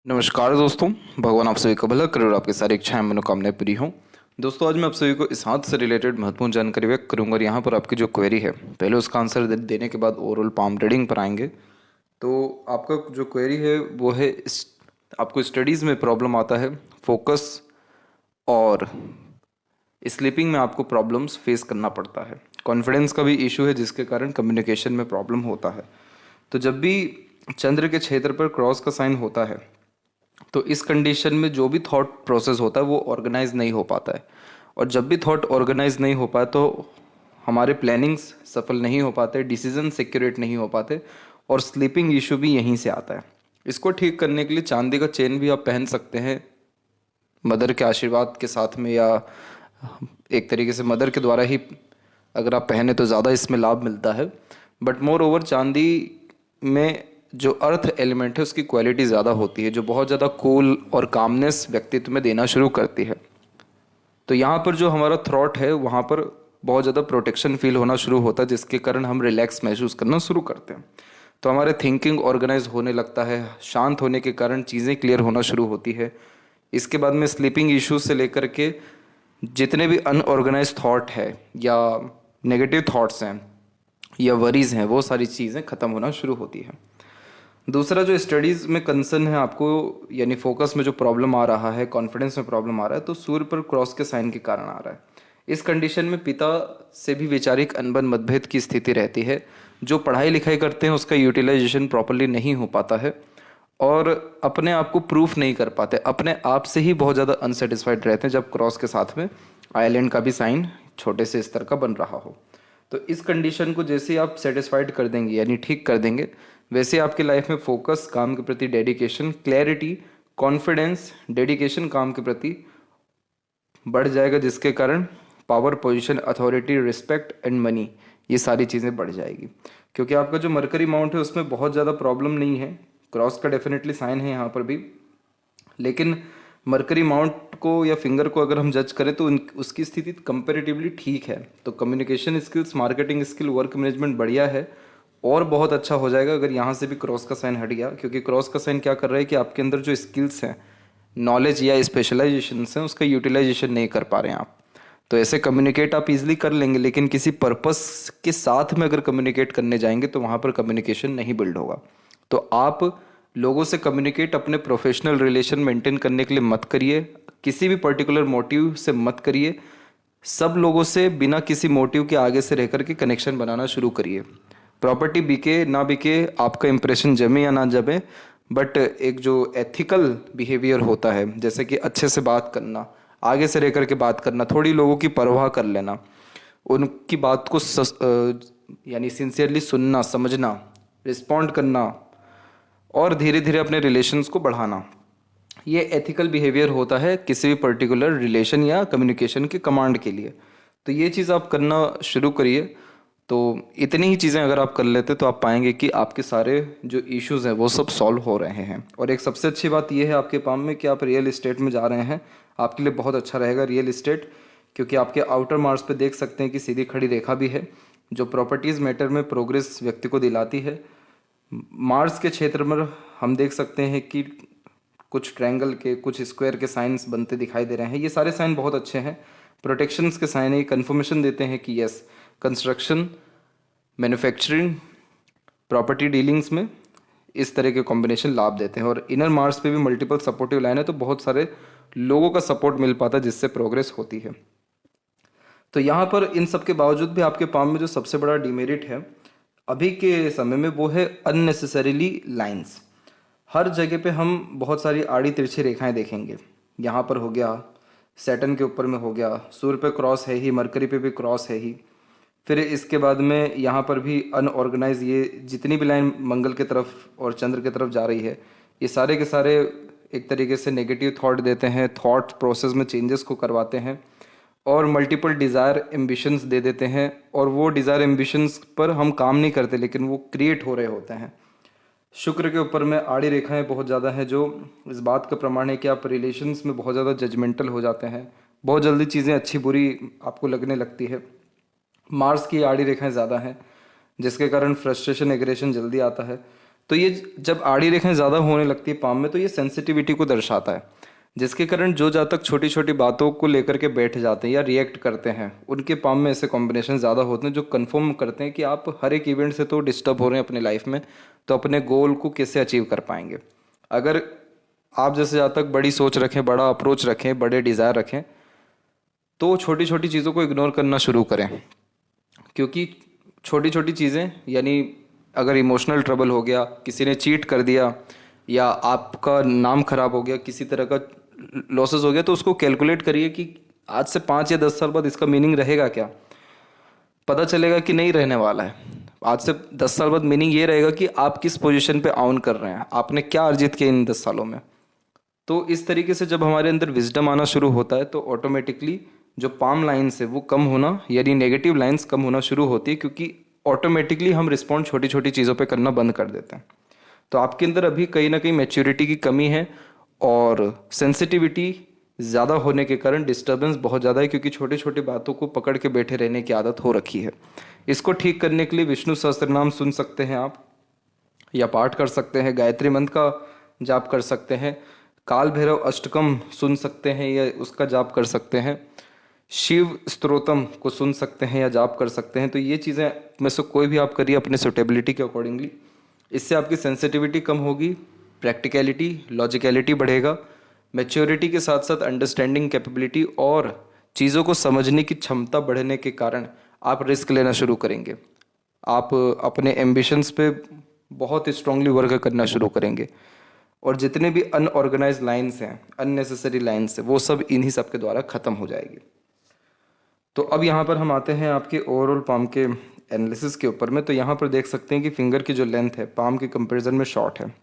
नमस्कार दोस्तों। भगवान आप सभी का भला करे और आपकी सारी इच्छाएं मनोकामनाएं पूरी हों। दोस्तों, आज मैं आप सभी को इस हाथ से रिलेटेड महत्वपूर्ण जानकारी व्यक्त करूंगा और यहाँ पर आपकी जो क्वेरी है पहले उसका आंसर देने के बाद ओवरऑल पाम रीडिंग पर आएंगे। तो आपका जो क्वेरी है वो है आपको स्टडीज़ में प्रॉब्लम आता है, फोकस और स्लीपिंग में आपको प्रॉब्लम्स फेस करना पड़ता है, कॉन्फिडेंस का भी इशू है जिसके कारण कम्युनिकेशन में प्रॉब्लम होता है। तो जब भी चंद्र के क्षेत्र पर क्रॉस का साइन होता है तो इस कंडीशन में जो भी थॉट प्रोसेस होता है वो ऑर्गेनाइज नहीं हो पाता है, और जब भी थॉट ऑर्गेनाइज नहीं हो पाए तो हमारे प्लानिंग्स सफल नहीं हो पाते, डिसीजन एक्यूरेट नहीं हो पाते, और स्लीपिंग इशू भी यहीं से आता है। इसको ठीक करने के लिए चांदी का चेन भी आप पहन सकते हैं मदर के आशीर्वाद के साथ में, या एक तरीके से मदर के द्वारा ही अगर आप पहने तो ज़्यादा इसमें लाभ मिलता है। बट मोर ओवर चांदी में जो अर्थ एलिमेंट है उसकी क्वालिटी ज़्यादा होती है, जो बहुत ज़्यादा कूल और कामनेस व्यक्तित्व में देना शुरू करती है। तो यहाँ पर जो हमारा थॉट है वहाँ पर बहुत ज़्यादा प्रोटेक्शन फील होना शुरू होता है, जिसके कारण हम रिलैक्स महसूस करना शुरू करते हैं। तो हमारे थिंकिंग ऑर्गेनाइज होने लगता है, शांत होने के कारण चीज़ें क्लियर होना शुरू होती है। इसके बाद में स्लीपिंग इश्यूज से लेकर के जितने भी अनऑर्गेनाइज थॉट है या नेगेटिव थॉट्स हैं या वरीज हैं, वो सारी चीज़ें ख़त्म होना शुरू होती है। दूसरा जो स्टडीज़ में कंसर्न है आपको, यानी फोकस में जो प्रॉब्लम आ रहा है, कॉन्फिडेंस में प्रॉब्लम आ रहा है, तो सूर्य पर क्रॉस के साइन के कारण आ रहा है। इस कंडीशन में पिता से भी वैचारिक अनबन मतभेद की स्थिति रहती है। जो पढ़ाई लिखाई करते हैं उसका यूटिलाइजेशन प्रॉपरली नहीं हो पाता है और अपने आप को प्रूफ नहीं कर पाते, अपने आप से ही बहुत ज़्यादा अनसेटिस्फाइड रहते हैं जब क्रॉस के साथ में आइलैंड का भी साइन छोटे से स्तर का बन रहा हो। तो इस कंडीशन को जैसे ही आप सेटिस्फाइड कर देंगे यानी ठीक कर देंगे, वैसे आपकी लाइफ में फोकस, काम के प्रति डेडिकेशन, क्लैरिटी, कॉन्फिडेंस, डेडिकेशन काम के प्रति बढ़ जाएगा, जिसके कारण power, position, authority, respect and money, ये सारी चीज़ें बढ़ जाएगी। क्योंकि आपका जो मरकरी माउंट है उसमें बहुत ज़्यादा प्रॉब्लम नहीं है, क्रॉस का डेफिनेटली साइन है यहाँ पर भी, लेकिन मरकरी माउंट को या फिंगर को अगर हम जज करें तो उसकी स्थिति कंपेरेटिवली ठीक है। तो communication skills, marketing skill, work management बढ़िया है और बहुत अच्छा हो जाएगा अगर यहाँ से भी क्रॉस का साइन हट गया। क्योंकि क्रॉस का साइन क्या कर रहा है कि आपके अंदर जो स्किल्स हैं, नॉलेज या स्पेशलाइजेशन हैं, उसका यूटिलाइजेशन नहीं कर पा रहे हैं आप। तो ऐसे कम्युनिकेट आप इजीली कर लेंगे, लेकिन किसी पर्पस के साथ में अगर कम्युनिकेट करने जाएंगे तो वहाँ पर कम्युनिकेशन नहीं बिल्ड होगा। तो आप लोगों से कम्युनिकेट अपने प्रोफेशनल रिलेशन मेंटेन करने के लिए मत करिए, किसी भी पर्टिकुलर मोटिव से मत करिए। सब लोगों से बिना किसी मोटिव के आगे से रह करके कनेक्शन बनाना शुरू करिए। प्रॉपर्टी बिके ना बिके, आपका इंप्रेशन जमे या ना जमे, बट एक जो एथिकल बिहेवियर होता है, जैसे कि अच्छे से बात करना, आगे से रह करके बात करना, थोड़ी लोगों की परवाह कर लेना, उनकी बात को यानी सिंसियरली सुनना, समझना, रिस्पॉन्ड करना और धीरे धीरे अपने रिलेशंस को बढ़ाना, ये एथिकल बिहेवियर होता है किसी भी पर्टिकुलर रिलेशन या कम्युनिकेशन के कमांड के लिए। तो ये चीज़ आप करना शुरू करिए। तो इतनी ही चीज़ें अगर आप कर लेते तो आप पाएंगे कि आपके सारे जो इश्यूज़ हैं वो सब सॉल्व हो रहे हैं। और एक सबसे अच्छी बात यह है आपके पाम में कि आप रियल इस्टेट में जा रहे हैं, आपके लिए बहुत अच्छा रहेगा रियल इस्टेट, क्योंकि आपके आउटर मार्स पे देख सकते हैं कि सीधी खड़ी रेखा भी है जो प्रॉपर्टीज़ मैटर में प्रोग्रेस व्यक्ति को दिलाती है। मार्स के क्षेत्र में हम देख सकते हैं कि कुछ ट्रायंगल के, कुछ स्क्वायर के साइंस बनते दिखाई दे रहे हैं। ये सारे साइन बहुत अच्छे हैं, प्रोटेक्शंस के साइन है, कन्फर्मेशन देते हैं कि yes, construction, manufacturing, property dealings में इस तरह के कॉम्बिनेशन लाभ देते हैं। और इनर मार्स पे भी मल्टीपल सपोर्टिव लाइन है, तो बहुत सारे लोगों का सपोर्ट मिल पाता है जिससे प्रोग्रेस होती है। तो यहाँ पर इन सब के बावजूद भी आपके पाम में जो सबसे बड़ा डिमेरिट है अभी के समय में वो है अननेसेसरीली लाइंस। हर जगह पे हम बहुत सारी आड़ी तिरछी रेखाएं देखेंगे। यहाँ पर हो गया, सैटर्न के ऊपर में हो गया, सूर्य पे क्रॉस है ही, मरकरी पे भी क्रॉस है ही, फिर इसके बाद में यहाँ पर भी अनऑर्गेनाइज, ये जितनी भी लाइन मंगल की तरफ और चंद्र की तरफ जा रही है, ये सारे के सारे एक तरीके से नेगेटिव थॉट देते हैं, थॉट प्रोसेस में चेंजेस को करवाते हैं और मल्टीपल डिज़ायर एम्बिशंस दे देते हैं। और वो डिज़ायर एम्बिशंस पर हम काम नहीं करते लेकिन वो क्रिएट हो रहे होते हैं। शुक्र के ऊपर में आड़ी रेखाएं बहुत ज़्यादा हैं, जो इस बात का प्रमाण है कि आप रिलेशंस में बहुत ज़्यादा जजमेंटल हो जाते हैं, बहुत जल्दी चीज़ें अच्छी बुरी आपको लगने लगती है। मार्स की आड़ी रेखाएं ज़्यादा हैं जिसके कारण फ्रस्ट्रेशन, एग्रेशन जल्दी आता है। तो ये जब आड़ी रेखाएं ज़्यादा होने लगती है पाम में तो ये सेंसिटिविटी को दर्शाता है, जिसके कारण जो जातक छोटी छोटी बातों को लेकर के बैठ जाते हैं या रिएक्ट करते हैं उनके पाम में ऐसे कॉम्बिनेशन ज़्यादा होते हैं जो कंफर्म करते हैं कि आप हर एक इवेंट से तो डिस्टर्ब हो रहे हैं अपनी लाइफ में, तो अपने गोल को कैसे अचीव कर पाएंगे। अगर आप जैसे जातक बड़ी सोच रखें, बड़ा अप्रोच रखें, बड़े डिज़ायर रखें, तो छोटी छोटी चीज़ों को इग्नोर करना शुरू करें, क्योंकि छोटी छोटी चीज़ें यानी अगर इमोशनल ट्रबल हो गया, किसी ने चीट कर दिया या आपका नाम खराब हो गया, किसी तरह का लॉसेस हो गया, तो उसको कैलकुलेट करिए कि आज से 5 या 10 साल बाद इसका मीनिंग रहेगा क्या। पता चलेगा कि नहीं रहने वाला है। आज से 10 साल बाद मीनिंग ये रहेगा कि आप किस पोजीशन पे ऑन कर रहे हैं, आपने क्या अर्जित किया इन 10 सालों में। तो इस तरीके से जब हमारे अंदर विजडम आना शुरू होता है तो ऑटोमेटिकली जो पाम लाइन्स है वो कम होना यानी नेगेटिव लाइन्स कम होना शुरू होती है, क्योंकि ऑटोमेटिकली हम रिस्पॉन्ड छोटी छोटी चीज़ों पे करना बंद कर देते हैं। तो आपके अंदर अभी कहीं ना कहीं मैच्योरिटी की कमी है और सेंसिटिविटी ज़्यादा होने के कारण डिस्टर्बेंस बहुत ज़्यादा है, क्योंकि छोटी छोटी बातों को पकड़ के बैठे रहने की आदत हो रखी है। इसको ठीक करने के लिए विष्णु सहस्त्र नाम सुन सकते हैं आप, या पाठ कर सकते हैं, गायत्री मंत्र का जाप कर सकते हैं, काल भैरव अष्टकम सुन सकते हैं या उसका जाप कर सकते हैं, शिव स्तोत्रम को सुन सकते हैं या जाप कर सकते हैं। तो ये चीज़ें में से कोई भी आप करिए अपने सुटेबिलिटी के अकॉर्डिंगली। इससे आपकी सेंसिटिविटी कम होगी, प्रैक्टिकलिटी, लॉजिकलिटी बढ़ेगा, मैच्योरिटी के साथ साथ अंडरस्टैंडिंग कैपेबिलिटी और चीज़ों को समझने की क्षमता बढ़ने के कारण आप रिस्क लेना शुरू करेंगे। आप अपने एम्बिशंस पे बहुत स्ट्रांगली वर्क करना शुरू करेंगे और जितने भी अनऑर्गेनाइज लाइन्स हैं, अननेसेसरी लाइन्स हैं, वो सब इन्हीं सब के द्वारा ख़त्म हो जाएगी। तो अब यहाँ पर हम आते हैं आपके ओवरऑल पाम के एनालिसिस के ऊपर में। तो यहाँ पर देख सकते हैं कि फिंगर की जो लेंथ है पाम के कंपैरिजन में शॉर्ट है,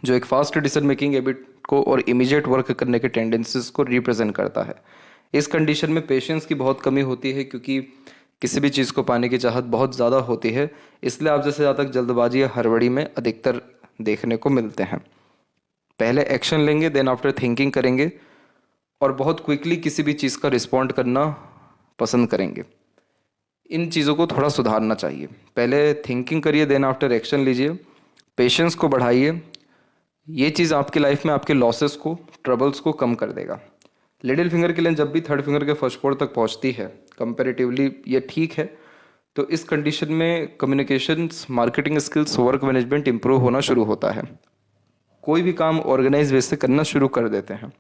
जो एक फास्ट डिसीजन मेकिंग हैबिट को और इमीडिएट वर्क करने के टेंडेंसीज को रिप्रेजेंट करता है। इस कंडीशन में पेशेंस की बहुत कमी होती है, क्योंकि किसी भी चीज़ को पाने की चाहत बहुत ज़्यादा होती है, इसलिए आप जैसे ज़्यादा जल्दबाजी या हड़बड़ी में अधिकतर देखने को मिलते हैं। पहले एक्शन लेंगे, देन आफ्टर थिंकिंग करेंगे और बहुत क्विकली किसी भी चीज़ का रिस्पॉन्ड करना पसंद करेंगे। इन चीज़ों को थोड़ा सुधारना चाहिए। पहले थिंकिंग करिए, देन आफ्टर एक्शन लीजिए, पेशेंस को बढ़ाइए। ये चीज़ आपकी लाइफ में आपके लॉसेस को, ट्रबल्स को कम कर देगा। लिटिल फिंगर की लेंथ जब भी थर्ड फिंगर के फर्स्ट पोर तक पहुंचती है, कंपैरेटिवली ये ठीक है। तो इस कंडीशन में communications, marketing skills, work management improve होना शुरू होता है। कोई भी काम ऑर्गेनाइज वे से करना शुरू कर देते हैं।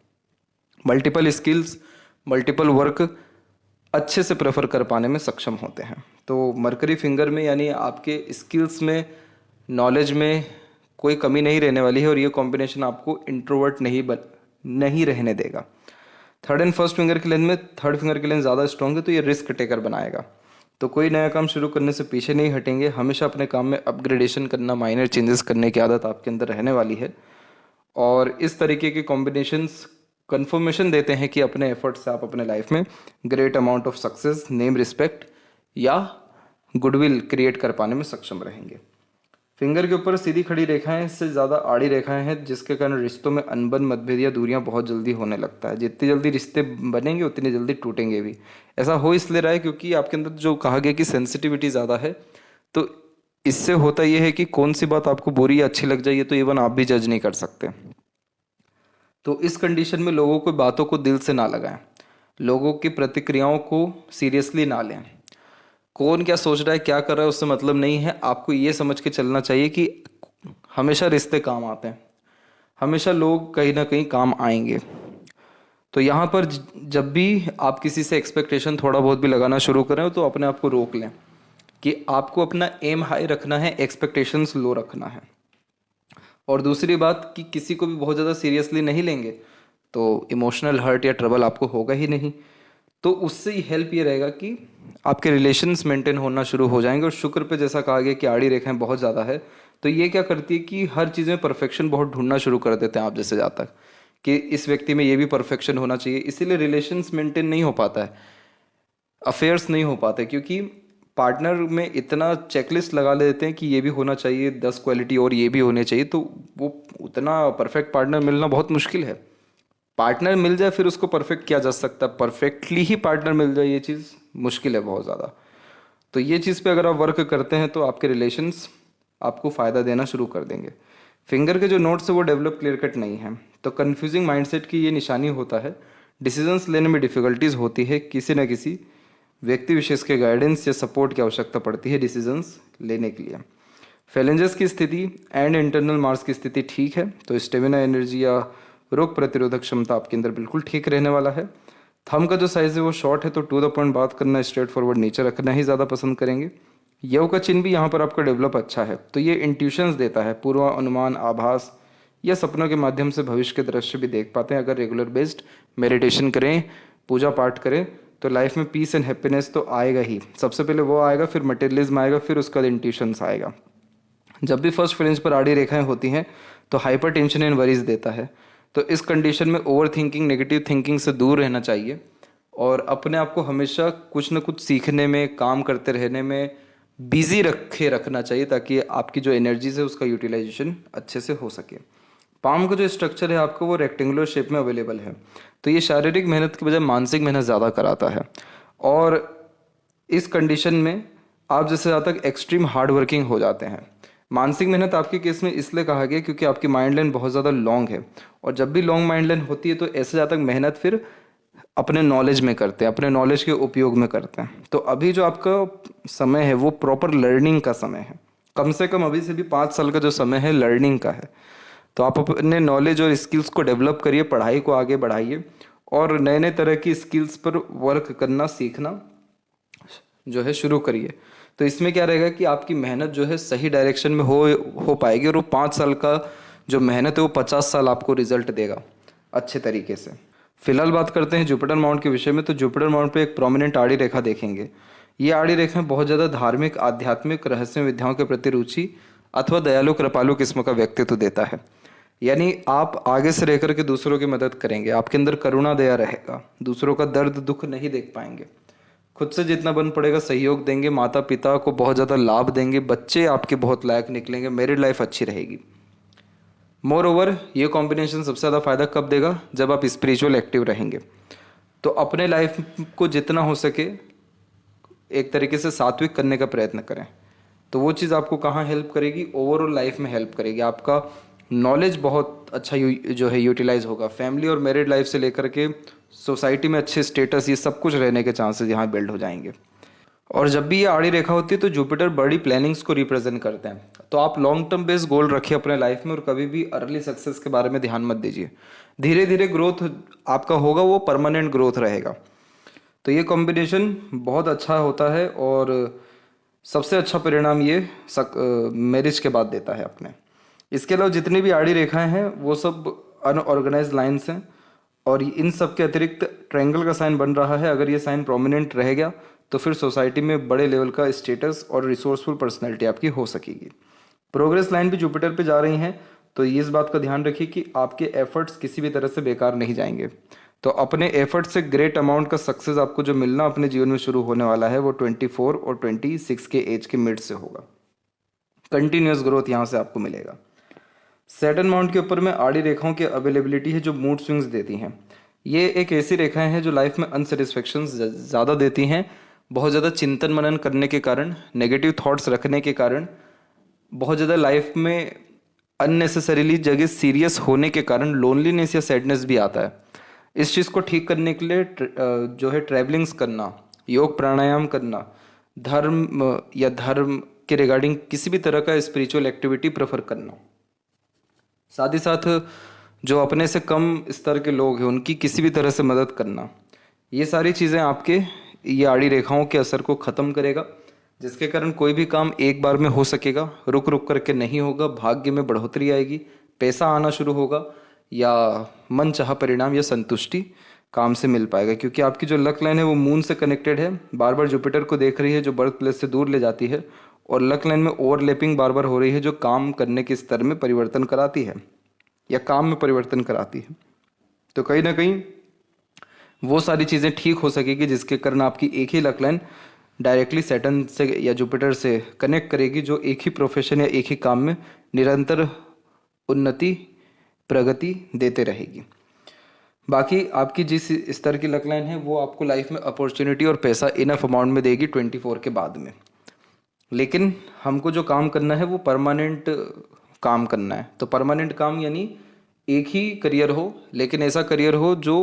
मल्टीपल स्किल्स, मल्टीपल वर्क अच्छे से प्रेफर कर पाने में सक्षम होते हैं। तो मरकरी फिंगर में यानी आपके स्किल्स में, नॉलेज में कोई कमी नहीं रहने वाली है और ये कॉम्बिनेशन आपको इंट्रोवर्ट नहीं रहने देगा। थर्ड एंड फर्स्ट फिंगर की लेंथ में थर्ड फिंगर की लेंथ ज़्यादा स्ट्रॉन्ग है, तो ये रिस्क टेकर बनाएगा। तो कोई नया काम शुरू करने से पीछे नहीं हटेंगे, हमेशा अपने काम में अपग्रेडेशन करना, माइनर चेंजेस करने की आदत आपके अंदर रहने वाली है। और इस तरीके के कॉम्बिनेशंस कंफर्मेशन देते हैं कि अपने एफर्ट से आप अपने लाइफ में great amount of success, name, respect या गुडविल क्रिएट कर पाने में सक्षम रहेंगे। फिंगर के ऊपर सीधी खड़ी रेखाएं से ज़्यादा आड़ी रेखाएं हैं, जिसके कारण रिश्तों में अनबन, मतभेद या दूरियां बहुत जल्दी होने लगता है। जितनी जल्दी रिश्ते बनेंगे उतनी जल्दी टूटेंगे भी। ऐसा हो इसलिए रहा है क्योंकि आपके अंदर जो कहा गया कि सेंसिटिविटी ज़्यादा है, तो इससे होता यह है कि कौन सी बात आपको बुरी या अच्छी लग जाए तो इवन आप भी जज नहीं कर सकते। तो इस कंडीशन में लोगों को बातों को दिल से ना लगाएं, लोगों की प्रतिक्रियाओं को सीरियसली ना लें। कौन क्या सोच रहा है, क्या कर रहा है, उससे मतलब नहीं है। आपको ये समझ के चलना चाहिए कि हमेशा रिश्ते काम आते हैं, हमेशा लोग कहीं ना कहीं काम आएंगे। तो यहाँ पर जब भी आप किसी से एक्सपेक्टेशन थोड़ा बहुत भी लगाना शुरू करें तो अपने आप को रोक लें कि आपको अपना एम हाई रखना है, एक्सपेक्टेशंस लो रखना है। और दूसरी बात कि किसी को भी बहुत ज़्यादा सीरियसली नहीं लेंगे तो इमोशनल हर्ट या ट्रबल आपको होगा ही नहीं। तो उससे ही हेल्प ये रहेगा कि आपके रिलेशंस मेंटेन होना शुरू हो जाएंगे। और शुक्र पे जैसा कहा गया कि आड़ी रेखाएं बहुत ज़्यादा है, तो ये क्या करती है कि हर चीज़ में परफेक्शन बहुत ढूंढना शुरू कर देते हैं आप जैसे जातक, कि इस व्यक्ति में ये भी परफेक्शन होना चाहिए। इसीलिए रिलेशंस मेंटेन नहीं हो पाता है, अफेयर्स नहीं हो पाते, क्योंकि पार्टनर में इतना चेकलिस्ट लगा लेते हैं कि ये भी होना चाहिए, 10 क्वालिटी और ये भी होने चाहिए। तो वो उतना परफेक्ट पार्टनर मिलना बहुत मुश्किल है। पार्टनर मिल जाए फिर उसको परफेक्ट किया जा सकता है, परफेक्टली ही पार्टनर मिल जाए ये चीज़ मुश्किल है बहुत ज़्यादा। तो ये चीज़ पे अगर आप वर्क करते हैं तो आपके रिलेशंस आपको फ़ायदा देना शुरू कर देंगे। फिंगर के जो नोट्स है वो डेवलप क्लियर कट नहीं है, तो कन्फ्यूजिंग माइंडसेट की ये निशानी होता है। डिसीजंस लेने में डिफ़िकल्टीज होती है, किसी न किसी व्यक्ति विशेष के गाइडेंस या सपोर्ट की आवश्यकता पड़ती है डिसीजंस लेने के लिए। फैलेंजेस की स्थिति एंड इंटरनल मार्स की स्थिति ठीक है, तो स्टेमिना, एनर्जी या रोग प्रतिरोधक क्षमता आपके अंदर बिल्कुल ठीक रहने वाला है। थंब का जो साइज़ है वो शॉर्ट है, तो टू द पॉइंट बात करना, स्ट्रेट फॉरवर्ड नेचर रखना ही ज़्यादा पसंद करेंगे। यव का चिन्ह भी यहाँ पर आपका डेवलप अच्छा है, तो ये इंट्यूशंस देता है, पूर्व अनुमान, आभास या सपनों के माध्यम से भविष्य के दृश्य भी देख पाते हैं। अगर रेगुलर बेस्ड मेडिटेशन करें, पूजा पाठ करें, तो लाइफ में पीस एंड हैप्पीनेस तो आएगा ही। सबसे पहले वो आएगा, फिर मटेरियलिज्म आएगा, फिर उसका इंट्यूशंस आएगा। जब भी फर्स्ट फ्रेंच पर आड़ी रेखाएं होती हैं तो हाइपर टेंशन एंड वरीज देता है, तो इस कंडीशन में ओवर थिंकिंग, नेगेटिव थिंकिंग से दूर रहना चाहिए और अपने आप को हमेशा कुछ न कुछ सीखने में, काम करते रहने में बिजी रखना चाहिए, ताकि आपकी जो एनर्जीज है उसका यूटिलाइजेशन अच्छे से हो सके। पाम का जो स्ट्रक्चर है आपको वो रेक्टेंगुलर शेप में अवेलेबल है, तो ये शारीरिक मेहनत के बजाय मानसिक मेहनत ज़्यादा कराता है। और इस कंडीशन में आप जैसे ज़्यादा तक एक्सट्रीम हार्ड वर्किंग हो जाते हैं। मानसिक मेहनत आपके केस में इसलिए कहा गया क्योंकि आपकी माइंड लाइन बहुत ज़्यादा लॉन्ग है, और जब भी लॉन्ग माइंड लाइन होती है तो ऐसे ज़्यादा तक मेहनत फिर अपने नॉलेज में करते हैं, अपने नॉलेज के उपयोग में करते हैं। तो अभी जो आपका समय है वो प्रॉपर लर्निंग का समय है, कम से कम अभी से भी 5 साल का जो समय है लर्निंग का है। तो आप अपने नॉलेज और स्किल्स को डेवलप करिए, पढ़ाई को आगे बढ़ाइए और नए नए तरह की स्किल्स पर वर्क करना, सीखना जो है शुरू करिए। तो इसमें क्या रहेगा कि आपकी मेहनत जो है सही डायरेक्शन में हो पाएगी, और वो 5 साल का जो मेहनत है वो 50 साल आपको रिजल्ट देगा अच्छे तरीके से। फिलहाल बात करते हैं जुपिटर माउंट के विषय में। तो जुपिटर माउंट पे एक प्रोमिनेंट आड़ी रेखा देखेंगे। ये आड़ी रेखाएं बहुत ज़्यादा धार्मिक, आध्यात्मिक, रहस्य विद्याओं के प्रति रुचि अथवा दयालु, कृपालु किस्म का व्यक्तित्व देता है। यानी आप आगे से रह करके दूसरों की मदद करेंगे, आपके अंदर करुणा दया रहेगा, दूसरों का दर्द दुख नहीं देख पाएंगे, खुद से जितना बन पड़ेगा सहयोग देंगे, माता पिता को बहुत ज़्यादा लाभ देंगे, बच्चे आपके बहुत लायक निकलेंगे, मैरिड लाइफ अच्छी रहेगी। मोर ओवर ये कॉम्बिनेशन सबसे ज़्यादा फायदा कब देगा? जब आप स्पिरिचुअल एक्टिव रहेंगे। तो अपने लाइफ को जितना हो सके एक तरीके से सात्विक करने का प्रयत्न करें, तो वो चीज़ आपको कहाँ हेल्प करेगी? ओवरऑल लाइफ में हेल्प करेगी। आपका नॉलेज बहुत अच्छा जो है यूटिलाइज होगा। फैमिली और मैरिड लाइफ से लेकर के सोसाइटी में अच्छे स्टेटस, ये सब कुछ रहने के चांसेस यहाँ बिल्ड हो जाएंगे। और जब भी ये आड़ी रेखा होती है तो जुपिटर बड़ी प्लानिंग्स को रिप्रेजेंट करते हैं। तो आप लॉन्ग टर्म बेस्ड गोल रखिए अपने लाइफ में, और कभी भी अर्ली सक्सेस के बारे में ध्यान मत दीजिए। धीरे धीरे ग्रोथ आपका होगा, वो परमानेंट ग्रोथ रहेगा। तो ये कॉम्बिनेशन बहुत अच्छा होता है, और सबसे अच्छा परिणाम ये मैरिज के बाद देता है अपने। इसके अलावा जितनी भी आड़ी रेखाएं हैं वो सब अनऑर्गेनाइज लाइन्स हैं, और इन सब के अतिरिक्त ट्रायंगल का साइन बन रहा है। अगर ये साइन प्रोमिनेंट रह गया तो फिर सोसाइटी में बड़े लेवल का स्टेटस और रिसोर्सफुल पर्सनैलिटी आपकी हो सकेगी। प्रोग्रेस लाइन भी जुपिटर पे जा रही हैं, तो इस बात का ध्यान रखिए कि आपके एफर्ट्स किसी भी तरह से बेकार नहीं जाएंगे। तो अपने एफर्ट से ग्रेट अमाउंट का सक्सेस आपको जो मिलना अपने जीवन में शुरू होने वाला है वो 24 और 26 के एज के मिड से होगा। कंटिन्यूस ग्रोथ यहाँ से आपको मिलेगा। सैटर्न माउंट के ऊपर में आड़ी रेखाओं की अवेलेबिलिटी है जो मूड स्विंग्स देती हैं। ये एक ऐसी रेखाएं हैं जो लाइफ में अनसेटिस्फेक्शन ज़्यादा देती हैं। बहुत ज़्यादा चिंतन मनन करने के कारण, नेगेटिव थॉट्स रखने के कारण, बहुत ज़्यादा लाइफ में अननेसेसरीली जगह सीरियस होने के कारण लोनलीनेस या सैडनेस भी आता है। इस चीज़ को ठीक करने के लिए जो है ट्रैवलिंग्स करना, योग प्राणायाम करना, धर्म के रिगार्डिंग किसी भी तरह का स्पिरिचुअल एक्टिविटी प्रेफर करना, साथ ही साथ जो अपने से कम स्तर के लोग हैं उनकी किसी भी तरह से मदद करना, ये सारी चीज़ें आपके ये आड़ी रेखाओं के असर को ख़त्म करेगा, जिसके कारण कोई भी काम एक बार में हो सकेगा, रुक रुक करके नहीं होगा, भाग्य में बढ़ोतरी आएगी, पैसा आना शुरू होगा, या मन चाहा परिणाम या संतुष्टि काम से मिल पाएगा। क्योंकि आपकी जो लक लाइन है वो मून से कनेक्टेड है, बार बार जुपिटर को देख रही है जो बर्थ प्लेस से दूर ले जाती है, और लक लाइन में ओवरलैपिंग बार बार हो रही है जो काम करने के स्तर में परिवर्तन कराती है या काम में परिवर्तन कराती है। तो कहीं ना कहीं वो सारी चीज़ें ठीक हो सकेगी जिसके कारण आपकी एक ही लक लाइन डायरेक्टली सैटर्न से या जुपिटर से कनेक्ट करेगी, जो एक ही प्रोफेशन या एक ही काम में निरंतर उन्नति प्रगति देते रहेगी। बाकी आपकी जिस स्तर की लक लाइन है वो आपको लाइफ में अपॉर्चुनिटी और पैसा इनफ अमाउंट में देगी 24 के बाद में। लेकिन हमको जो काम करना है वो परमानेंट काम करना है। तो परमानेंट काम यानी एक ही करियर हो, लेकिन ऐसा करियर हो जो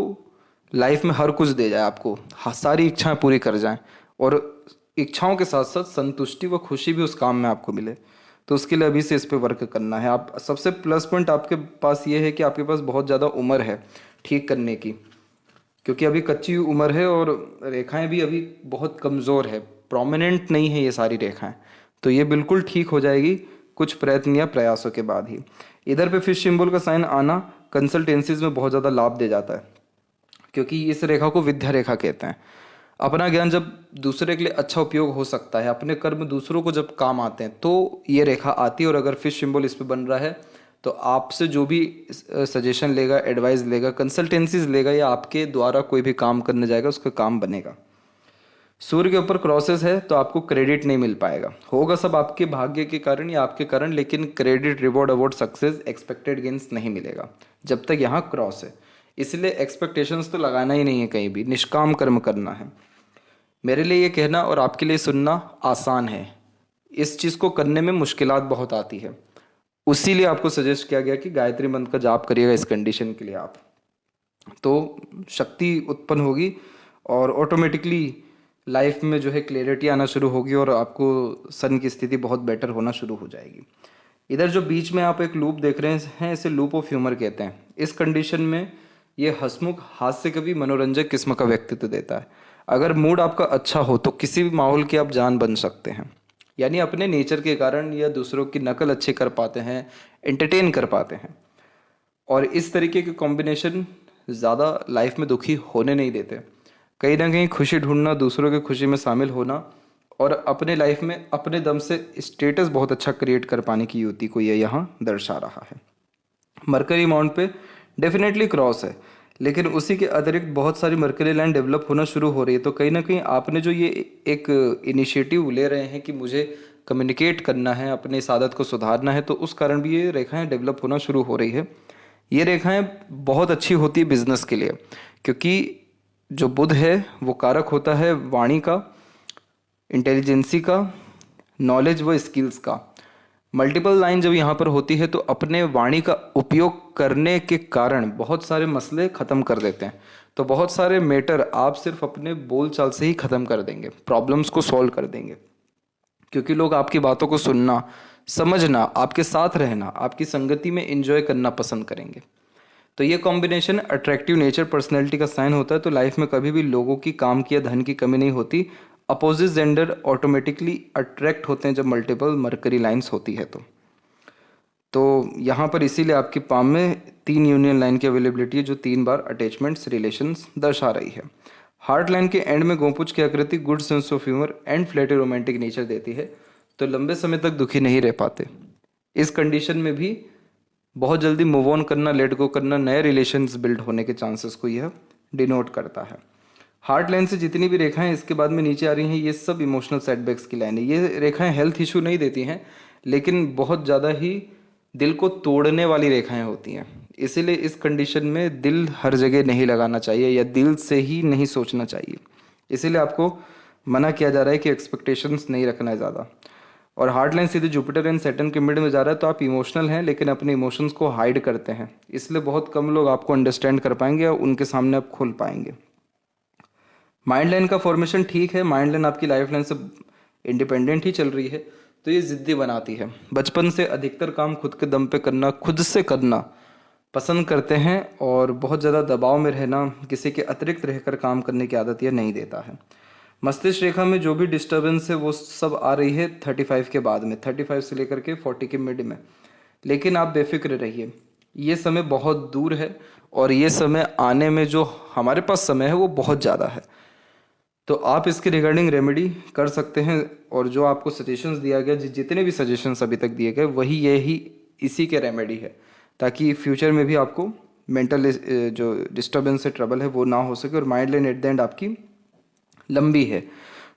लाइफ में हर कुछ दे जाए आपको, सारी इच्छाएं पूरी कर जाए, और इच्छाओं के साथ साथ संतुष्टि व खुशी भी उस काम में आपको मिले। तो उसके लिए अभी से इस पे वर्क करना है। आप सबसे प्लस पॉइंट आपके पास ये है कि आपके पास बहुत ज़्यादा उम्र है ठीक करने की, क्योंकि अभी कच्ची उम्र है और रेखाएं भी अभी बहुत कमज़ोर है, प्रोमिनेंट नहीं है ये सारी रेखाएं। तो ये बिल्कुल ठीक हो जाएगी कुछ प्रयत्न या प्रयासों के बाद ही। इधर पे फिश सिंबल का साइन आना कंसल्टेंसीज में बहुत ज़्यादा लाभ दे जाता है, क्योंकि इस रेखा को विद्या रेखा कहते हैं। अपना ज्ञान जब दूसरे के लिए अच्छा उपयोग हो सकता है, अपने कर्म दूसरों को जब काम आते हैं, तो ये रेखा आती है। और अगर फिश सिंबल इस पे बन रहा है तो आपसे जो भी सजेशन लेगा, एडवाइस लेगा, कंसल्टेंसीज लेगा, या आपके द्वारा कोई भी काम करने जाएगा, उसका काम बनेगा। सूर्य के ऊपर क्रॉसेस है तो आपको क्रेडिट नहीं मिल पाएगा, होगा सब आपके भाग्य के कारण या आपके कारण, लेकिन credit, reward, award, success, expected gains नहीं मिलेगा जब तक यहाँ क्रॉस है। इसलिए एक्सपेक्टेशंस तो लगाना ही नहीं है, कहीं भी निष्काम कर्म करना है। मेरे लिए ये कहना और आपके लिए सुनना आसान है, इस चीज़ को करने में मुश्किलात बहुत आती है। उसी लिए आपको सजेस्ट किया गया कि गायत्री मंत्र का जाप करिएगा इस कंडीशन के लिए। आप तो शक्ति उत्पन्न होगी और ऑटोमेटिकली लाइफ में जो है क्लैरिटी आना शुरू होगी और आपको सन की स्थिति बहुत बेटर होना शुरू हो जाएगी। इधर जो बीच में आप एक लूप देख रहे हैं, इसे लूप ऑफ ह्यूमर कहते हैं। इस कंडीशन में ये हंसमुख, हास्य कवि, मनोरंजक किस्म का व्यक्तित्व देता है। अगर मूड आपका अच्छा हो तो किसी भी माहौल की आप जान बन सकते हैं, यानी अपने नेचर के कारण या दूसरों की नकल अच्छे कर पाते हैं, एंटरटेन कर पाते हैं। और इस तरीके के कॉम्बिनेशन ज़्यादा लाइफ में दुखी होने नहीं देते। कहीं ना कहीं खुशी ढूंढना, दूसरों की खुशी में शामिल होना और अपने लाइफ में अपने दम से स्टेटस बहुत अच्छा क्रिएट कर पाने की युक्ति को ये यहाँ दर्शा रहा है। मरकरी माउंट पे डेफिनेटली क्रॉस है, लेकिन उसी के अतिरिक्त बहुत सारी मरकरी लाइन डेवलप होना शुरू हो रही है। तो कहीं ना कहीं आपने जो ये एक इनिशिएटिव ले रहे हैं कि मुझे कम्युनिकेट करना है, अपने इस आदत को सुधारना है, तो उस कारण भी ये रेखाएं डेवलप होना शुरू हो रही है। ये रेखाएं बहुत अच्छी होती है बिजनेस के लिए, क्योंकि जो बुध है वो कारक होता है वाणी का, इंटेलिजेंसी का, नॉलेज व स्किल्स का। मल्टीपल लाइन जब यहाँ पर होती है तो अपने वाणी का उपयोग करने के कारण बहुत सारे मसले ख़त्म कर देते हैं। तो बहुत सारे मैटर आप सिर्फ अपने बोल चाल से ही ख़त्म कर देंगे, प्रॉब्लम्स को सॉल्व कर देंगे, क्योंकि लोग आपकी बातों को सुनना, समझना, आपके साथ रहना, आपकी संगति में एंजॉय करना पसंद करेंगे। तो ये कॉम्बिनेशन अट्रैक्टिव नेचर पर्सनैलिटी का साइन होता है। तो लाइफ में कभी भी लोगों की, काम की या धन की कमी नहीं होती। अपोजिट जेंडर ऑटोमेटिकली अट्रैक्ट होते हैं जब मल्टीपल मरकरी लाइंस होती है। तो यहाँ पर इसीलिए आपकी पाम में 3 यूनियन लाइन की अवेलेबिलिटी है, जो 3 बार अटैचमेंट्स, रिलेशंस दर्शा रही है। हार्ट लाइन के एंड में गोपुच की आकृति good sense of humour and flirty romantic nature देती है। तो लंबे समय तक दुखी नहीं रह पाते। इस कंडीशन में भी बहुत जल्दी मूव ऑन करना, लेट गो करना, नए रिलेशंस बिल्ड होने के चांसेस को यह डिनोट करता है। हार्ट लाइन से जितनी भी रेखाएं इसके बाद में नीचे आ रही हैं, ये सब इमोशनल सेटबैक्स की लाइन है। ये रेखाएं हेल्थ इशू नहीं देती हैं, लेकिन बहुत ज़्यादा ही दिल को तोड़ने वाली रेखाएं होती हैं। इसीलिए इस कंडीशन में दिल हर जगह नहीं लगाना चाहिए या दिल से ही नहीं सोचना चाहिए। इसीलिए आपको मना किया जा रहा है कि एक्सपेक्टेशंस नहीं रखना है ज़्यादा। और हार्ट लाइन सीधे जुपिटर एंड सैटर्न के मिड में जा रहा है, तो आप इमोशनल हैं लेकिन अपने इमोशंस को हाइड करते हैं, इसलिए बहुत कम लोग आपको अंडरस्टैंड कर पाएंगे और उनके सामने आप खुल पाएंगे। माइंड लाइन का फॉर्मेशन ठीक है, माइंड लाइन आपकी लाइफ लाइन से इंडिपेंडेंट ही चल रही है, तो ये ज़िद्दी बनाती है। बचपन से अधिकतर काम खुद के दम पे करना, खुद से करना पसंद करते हैं और बहुत ज़्यादा दबाव में रहना, किसी के अतिरिक्त रहकर काम करने की आदत यह नहीं देता है। मस्तिष्क रेखा में जो भी डिस्टर्बेंस है वो सब आ रही है 35 के बाद में, 35 से लेकर के 40 के मिड में। लेकिन आप बेफिक्र रहिए, ये समय बहुत दूर है और ये समय आने में जो हमारे पास समय है वो बहुत ज़्यादा है। तो आप इसके रिगार्डिंग रेमेडी कर सकते हैं, और जो आपको सजेशंस दिया गया, जितने भी सजेशंस अभी तक दिए गए, वही यही इसी के रेमेडी है, ताकि फ्यूचर में भी आपको मेंटल जो डिस्टर्बेंस से ट्रबल है वो ना हो सके। और mind line at the end आपकी लंबी है,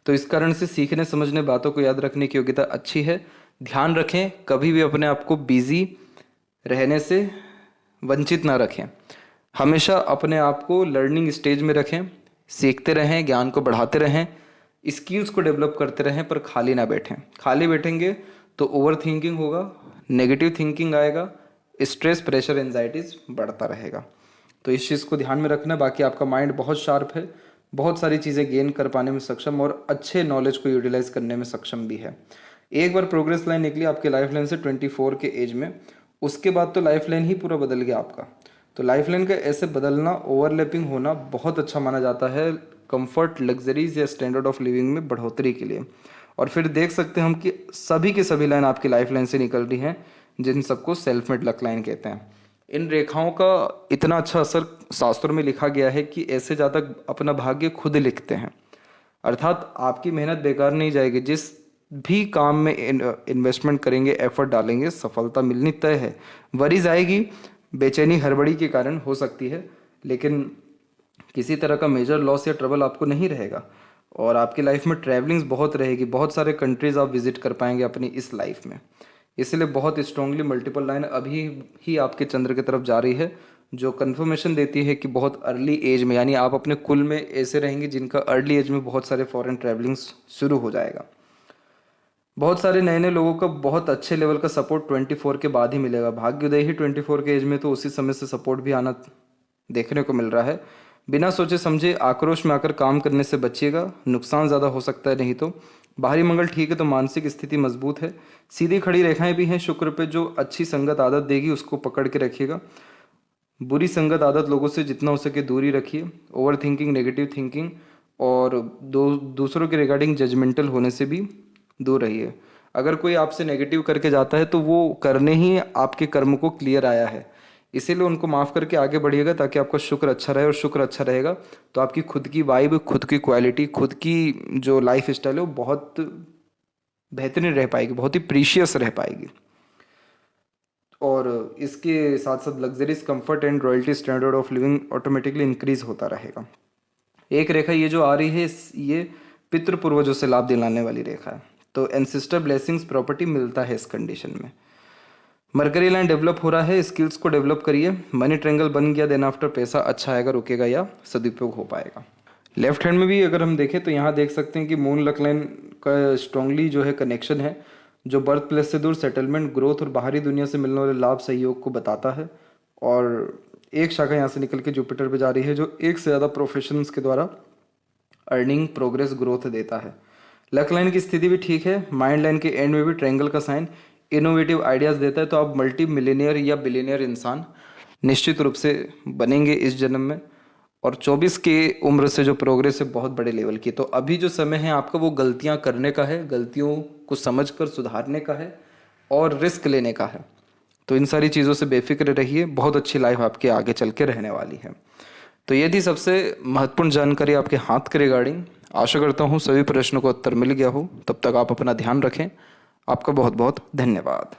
तो इस कारण से सीखने समझने, बातों को याद रखने की योग्यता अच्छी है। ध्यान रखें, कभी भी अपने आप को बिजी रहने से वंचित ना रखें। हमेशा अपने आप को लर्निंग स्टेज में रखें, सीखते रहें, ज्ञान को बढ़ाते रहें, स्किल्स को डेवलप करते रहें पर खाली ना बैठें। खाली बैठेंगे तो ओवर थिंकिंग होगा, नेगेटिव थिंकिंग आएगा, स्ट्रेस, प्रेशर, एंजाइटीज बढ़ता रहेगा। तो इस चीज़ को ध्यान में रखना। बाकी आपका माइंड बहुत शार्प है, बहुत सारी चीज़ें गेन कर पाने में सक्षम और अच्छे नॉलेज को यूटिलाइज करने में सक्षम भी है। एक बार प्रोग्रेस लाइन निकली आपके लाइफ लाइन से 24 के एज में, उसके बाद तो लाइफ लाइन ही पूरा बदल गया आपका। तो लाइफ लाइन का ऐसे बदलना, ओवरलैपिंग होना बहुत अच्छा माना जाता है कंफर्ट, लग्जरीज या स्टैंडर्ड ऑफ लिविंग में बढ़ोतरी के लिए। और फिर देख सकते हैं हम कि सभी की सभी लाइन आपकी लाइफ लाइन से निकल रही हैं, जिन सबको सेल्फ मेड लक लाइन कहते हैं। इन रेखाओं का इतना अच्छा असर शास्त्रों में लिखा गया है कि ऐसे जातक अपना भाग्य खुद लिखते हैं, अर्थात आपकी मेहनत बेकार नहीं जाएगी। जिस भी काम में इन्वेस्टमेंट करेंगे, एफर्ट डालेंगे, सफलता मिलनी तय है। वरीज आएगी, बेचैनी हड़बड़ी के कारण हो सकती है, लेकिन किसी तरह का मेजर लॉस या ट्रबल आपको नहीं रहेगा। और आपकी लाइफ में ट्रैवलिंग्स बहुत रहेगी, बहुत सारे कंट्रीज आप विजिट कर पाएंगे अपनी इस लाइफ में। इसलिए बहुत स्ट्रांगली मल्टीपल लाइन अभी ही आपके चंद्र की तरफ जा रही है, जो कंफर्मेशन देती है कि बहुत अर्ली एज में, यानी आप अपने कुल में ऐसे रहेंगे जिनका अर्ली एज में बहुत सारे फॉरेन ट्रैवलिंग्स शुरू हो जाएगा। बहुत सारे नए नए लोगों का बहुत अच्छे लेवल का सपोर्ट 24 के बाद ही मिलेगा। भाग्योदय ही 24 के एज में, तो उसी समय से सपोर्ट भी आना देखने को मिल रहा है। बिना सोचे समझे आक्रोश में आकर काम करने से बचिएगा, नुकसान ज़्यादा हो सकता है। नहीं तो बाहरी मंगल ठीक है तो मानसिक स्थिति मजबूत है। सीधी खड़ी रेखाएं भी हैं शुक्र पे, जो अच्छी संगत आदत देगी उसको पकड़ के रखिएगा। बुरी संगत आदत लोगों से जितना हो सके दूरी रखिए। ओवर थिंकिंग, नेगेटिव थिंकिंग और दूसरों के रिगार्डिंग जजमेंटल होने से भी दूर रहिए। अगर कोई आपसे नेगेटिव करके जाता है तो वो करने ही आपके कर्म को क्लियर आया है, इसीलिए उनको माफ़ करके आगे बढ़िएगा, ताकि आपका शुक्र अच्छा रहे। और शुक्र अच्छा रहेगा तो आपकी खुद की वाइब, खुद की क्वालिटी, खुद की जो लाइफ स्टाइल है वो बहुत बेहतरीन रह पाएगी, बहुत ही प्रीशियस रह पाएगी। और इसके साथ साथ luxuries, comfort and royalty standard of living automatically increase होता रहेगा। एक रेखा ये जो आ रही है, ये पितृ पूर्वजों से लाभ दिलाने वाली रेखा है, तो एंसेस्टर ब्लेसिंग्स प्रॉपर्टी मिलता है इस कंडीशन में। मरकरी लाइन डेवलप हो रहा है, स्किल्स को डेवलप करिए। मनी ट्रेंगल बन गया, देन आफ्टर पैसा अच्छा आएगा, रुकेगा या सदुपयोग हो पाएगा। लेफ्ट हैंड में भी अगर हम देखें तो यहाँ देख सकते हैं कि मून लक लाइन का स्ट्रांगली जो है कनेक्शन है, जो बर्थ प्लेस से दूर सेटलमेंट, ग्रोथ और बाहरी दुनिया से मिलने वाले लाभ, सहयोग को बताता है। और एक शाखा यहाँ से निकल के जुपिटर पे जा रही है, जो एक से ज़्यादा प्रोफेशंस के द्वारा अर्निंग, प्रोग्रेस, ग्रोथ देता है। लक लाइन की स्थिति भी ठीक है। माइंड लाइन के एंड में भी ट्रायंगल का साइन इनोवेटिव आइडियाज़ देता है, तो आप मल्टी मिलेनियर या बिलियनियर इंसान निश्चित रूप से बनेंगे इस जन्म में। और 24 की उम्र से जो प्रोग्रेस है बहुत बड़े लेवल की, तो अभी जो समय है आपका वो गलतियां करने का है, गलतियों को समझकर सुधारने का है और रिस्क लेने का है। तो इन सारी चीज़ों से बेफिक्र रहिए, बहुत अच्छी लाइफ आपके आगे चल के रहने वाली है। तो ये थी सबसे महत्वपूर्ण जानकारी आपके हाथ के रिगार्डिंग। आशा करता हूँ सभी प्रश्नों का उत्तर मिल गया हो। तब तक आप अपना ध्यान रखें। आपका बहुत बहुत धन्यवाद।